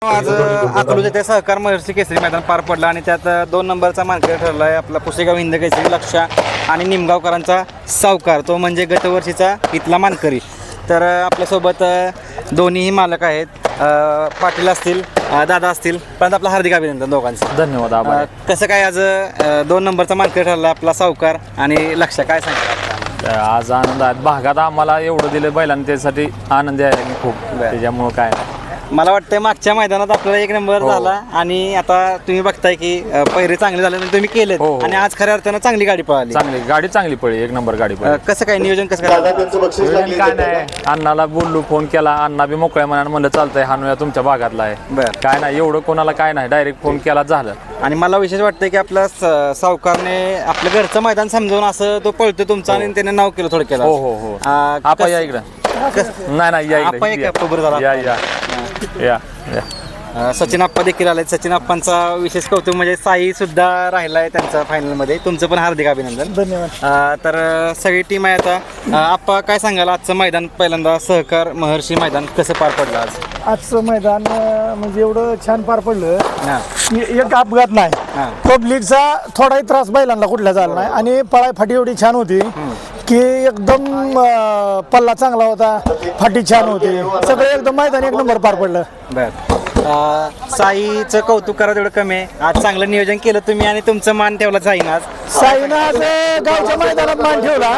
आज अकलूज ते सहकार महर्षी केसरी मैदान पार पडलं आणि त्यात 2 नंबरचा मानकरी ठरला आहे आपला पुसेगाव हिंद केसरी लक्षा आणि निमगावकरांचा सावकार, तो म्हणजे गतवर्षीचा इथला मानकरी. तर आपल्यासोबत दोन्हीही मालक आहेत, पाटील असतील, दादा असतील. पण आपलं हार्दिक अभिनंदन दोघांचं. धन्यवाद. आभार. कसं काय आज 2 नंबरचा मानकरी ठरला आपला सावकार आणि लक्षा, काय सांगा? आज आनंद आहे भागात आम्हाला एवढं दिलं बैलांनी, त्यासाठी आनंद आहे खूप. त्याच्यामुळं काय नाही. मला वाटतं मागच्या मैदानात आपल्याला 1 नंबर झाला आणि आता तुम्ही बघताय की पहिरे चांगले झाले तुम्ही केले आणि आज खऱ्या अर्थानं चांगली गाडी पळाली. चांगली पळली, 1 नंबर गाडी पळली. कसं काय नियोजन कसं काय? काय नाही, अण्णाला बोललो, फोन केला, अण्णा बी मोकळ्या मनानं म्हणलं चालतंय, हानुया तुमच्या भागातला आहे. बरं, काय नाही एवढं कोणाला काय नाही, डायरेक्ट फोन केला झालं. आणि मला विशेष वाटतं की आपल्या सावकारने आपलं घरचं मैदान समजावून असं तो पळतो तुमचा आणि त्याने नाव केलं थोडं. हो. आपण या इकडं. नाही या इकडे. या. सचिन आप्पा देखील आले. सचिन आप्पांचा विशेष कौतुक म्हणजे साई सुद्धा राहिलाय त्यांचा फायनलमध्ये. तुमचं पण हार्दिक अभिनंदन. धन्यवाद. तर सगळी टीम आहे आता. आप्पा काय सांगाल, आजचं मैदान पहिल्यांदा सहकार महर्षी मैदान कसं पार पडलं आज? आजचं मैदान म्हणजे एवढं छान पार पडलं की एक अपघात नाही, पब्लिकचा थोडाही त्रास बैलांना कुठला झाला नाही आणि पळाई फाटी एवढी छान होती की एकदम पल्ला चांगला होता, फाटी छान होती, सगळं एकदम मैदान 1 नंबर पार पडलं. साईचं कौतुक करा तेवढं कमी आहे. आज चांगलं नियोजन केलं तुम्ही आणि तुमचं मान ठेवला साईनं आज. साईनं आज गावच्या मैदानात मान ठेवला.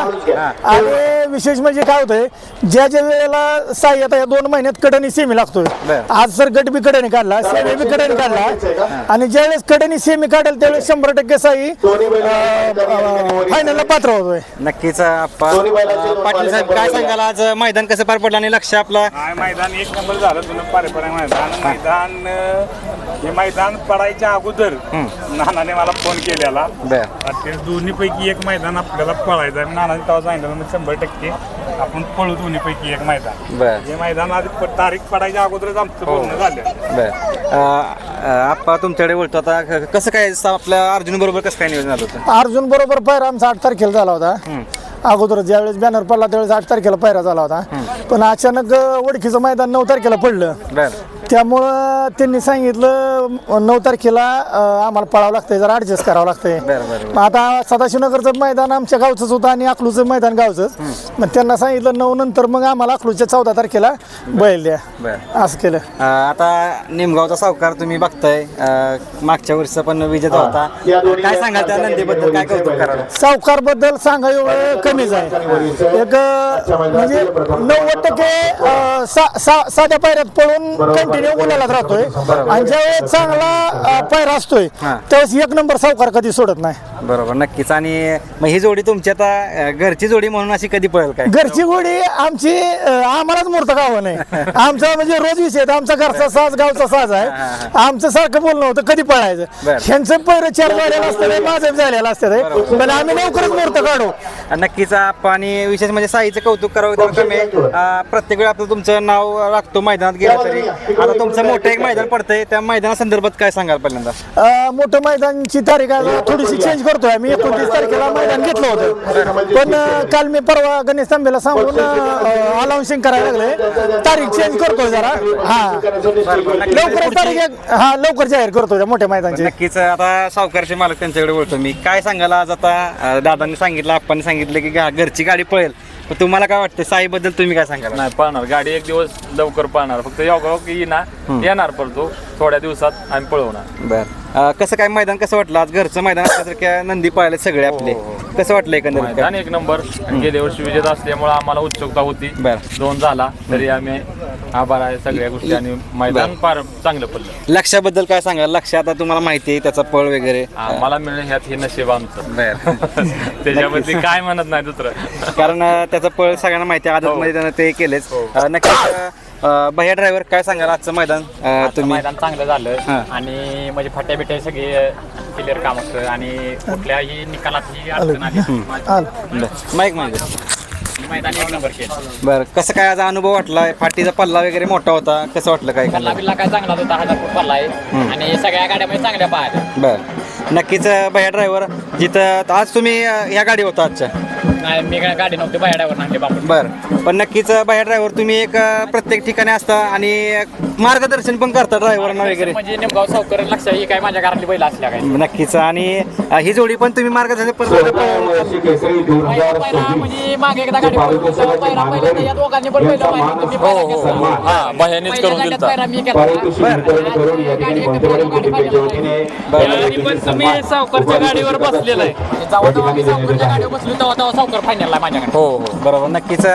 आणि विशेष म्हणजे काय होतंय, ज्या वेळेला साई आता या 2 महिन्यात कडनी सेमी लागतोय, आज सर गट बी कडनी काढला, सेमी बी कडनी काढला आणि ज्यावेळेस कडनी सेमी काढेल त्यावेळेस 100% साई फायनलला पात्र होतोय. नक्कीच. पाटील साहेब काय सांगाल, आज मैदान कसं पार पडलं आणि लक्ष आपला? मैदान 1 नंबर झालं तुला पारंपरिक मैदान पडायच्या अगोदर नानाने मला फोन केलेला. ते दोन्हीपैकी एक मैदान आपल्याला पळायचं आहे. नानाने तेव्हा सांगितलं 100% आपण पळू दोन्हीपैकी एक मैदान. हे मैदान आधी तारीख पडायच्या अगोदरच आमचं बोलणं झालं. आप्पा तुमच्याकडे बोलतो आता, कसं काय आपल्या अर्जुन बरोबर कसं काय नियोजन झालं होतं? अर्जुन बरोबर पायरा आमचा 8 तारखेला झाला होता. अगोदर ज्यावेळेस बॅनर पडला त्यावेळेस 8 तारखेला पायरा झाला होता, पण अचानक ओळखीचं मैदान 9 तारखेला पडलं. त्यामुळं त्यांनी सांगितलं 9 तारखेला आम्हाला पळावं लागतंय, जरा ऍडजस्ट करावं लागतंय. आता सदाशिवनगरचं मैदान आमच्या गावचंच होतं आणि अकलूजचं मैदान गावचंच. मग त्यांना सांगितलं 9 नंतर मग आम्हाला अकलूजच्या 14 तारखेला बैल द्या, असं केलं. आता निमगावचा सावकार तुम्ही बघताय, मागच्या वर्षीचा पण विजेता होता. काय सांगाल त्या नंदीबद्दल, काय कौतुक कराल? सावकार बद्दल सांगा एवढं कमीच आहे. एक म्हणजे 90% साध्या पायऱ्यात पळून कंटिन्यू बोलायलाच राहतोय आणि ज्यावेळेस चांगला पायरा असतोय त्यावेळेस 1 नंबर सावकार कधी सोडत नाही. बरोबर, नक्कीच. आणि मग ही जोडी तुमची आता घरची जोडी म्हणून अशी कधी पळेल काय? घरची जोडी आमची आम्हालाच मूर्त गाव नाही. आमचा म्हणजे रोज विषय, आमचा घरचा साज गावचा साज आहे. आमचं सारखं बोलणं होतं कधी पळायचं. ह्यांचं पहिलं 4 झालेलं असतं, माझं झालेलं असतं, पण आम्ही लवकरच मूर्त काढू. नक्कीच. आणि विशेष म्हणजे साईचं कौतुक करावं कमी. प्रत्येक वेळी आपलं तुमचं नाव लागतो मैदानात गेलं तरी. आता तुमचं मोठं एक मैदान पडतंय, त्या मैदानासंदर्भात काय सांगाल पहिल्यांदा? मोठं मैदानची तारीख थोडीशी चेंज करतोय. मी 29 तारखेला मैदान घेतलं होतं, पण काल मी परवा गणेश तांबेला सांगून अनाउन्सिंग करायला लागले, तारीख चेंज करतोय जरा. लवकरच तारीख लवकर जाहीर करतोय मोठ्या मैदानची. नक्कीच. आता सावकारचे मालक त्यांच्याकडे बोलतो मी. काय सांगाल आज, आता दादांनी सांगितलं, आपण सांगितलं की घरची गाडी पळेल, तुम्हाला काय वाटतं साईबद्दल, तुम्ही काय सांगाल? नाही, पळणार गाडी, 1 दिवस लवकर पळणार, फक्त येणार पळतो थोड्या दिवसात आम्ही पळवणार. बरं, कसं काय मैदान कसं वाटलं आज? घरचं मैदान असल्यासारख्या नंदी पळाले सगळे आपले, कसं वाटलं एकंदरीत? 1 नंबर. गेल्या वर्षी विजेता असल्यामुळे आम्हाला उत्सुकता होती. 2 झाला तरी आम्ही आभार आहे सगळ्या गोष्टी आणि मैदान फार चांगलं पडलं. लक्षाबद्दल काय सांगाल? लक्ष आता तुम्हाला माहिती आहे त्याचा पळ वगैरे, आम्हाला मिळणं ह्यात हे नशीब आमचं. त्याच्यामध्ये काय म्हणत नाही दुसरं, कारण त्याचा पळ सगळ्यांना माहिती आहे, आदतमध्ये त्यानं ते केलेच. नक्कीच. भैया ड्रायव्हर काय सांगाल आजचं मैदान? तुम्ही मैदान चांगलं झालं आणि म्हणजे फट्या बिट्या सगळे क्लिअर काम असतं आणि कुठल्याही निकालात ही अडचण आली. माईक मैदान 1 नंबर केलं. बरं, कसं काय आज अनुभव वाटला? फाटीचा पल्ला वगैरे मोठा होता, कसं वाटलं? काय पल्ला बिल्ला काय चांगला होता, 1000 फूट पल्ला आहे आणि सगळ्या गाड्यामध्ये चांगल्या पाहिल्या. बरं, नक्कीच. भैया ड्रायव्हर, जिथं आज तुम्ही ह्या गाडी होता आजच्या नाही मी गाडी नव्हती बाहेर ड्रायव्हर आणले बाबा. बरं, पण नक्कीच बाहेर ड्रायव्हर तुम्ही एक प्रत्येक ठिकाणी असता आणि मार्गदर्शन पण करता ड्रायव्हरांना वगैरे. म्हणजे निमगाव सावकर लक्ष ही काय माझ्या घरातली बैल असल्या काय नक्कीच. आणि ही जोडी पण तुम्ही मार्गदर्शन म्हणजे मागे एकदा गाडी पहिल्यांदा या दोघांनी पण बाह्यानेच करून दिलता. तुम्ही सावकारच्या गाडीवर बसलेला आहे. सावकारच्या गाडीवर बसलो तेव्हा सावकर फायनल आहे माझ्याकडे. हो बरोबर. नक्कीच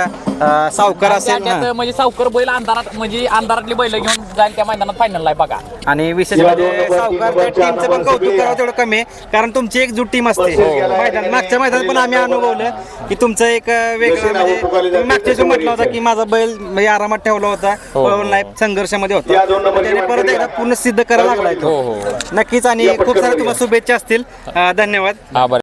सावकार असेल त्यात म्हणजे सावकर बैल अंधारात म्हणजे अंधारातली बैल घेऊन जाईल त्या मैदानात फायनल आहे बघा. आणि विशेष म्हणजे सावकारच्या टीमचं पण कौतुक करावं तेवढं कमी आहे, कारण तुमची एकजूट टीम असते मैदान. मागच्या मैदानात पण आम्ही अनुभवलं की तुमचं एक वेगळं म्हणजे तुम्ही मागच्या वेळेस म्हटलं होता की माझा बैल म्हणजे आरामात ठेवला होता, पळवून नाही, संघर्षामध्ये होता, त्याने परत एकदा पूर्ण सिद्ध करायला लागलाय तो. नक्कीच. आणि खूप साऱ्या तुम्हाला शुभेच्छा असतील. धन्यवाद. आभार.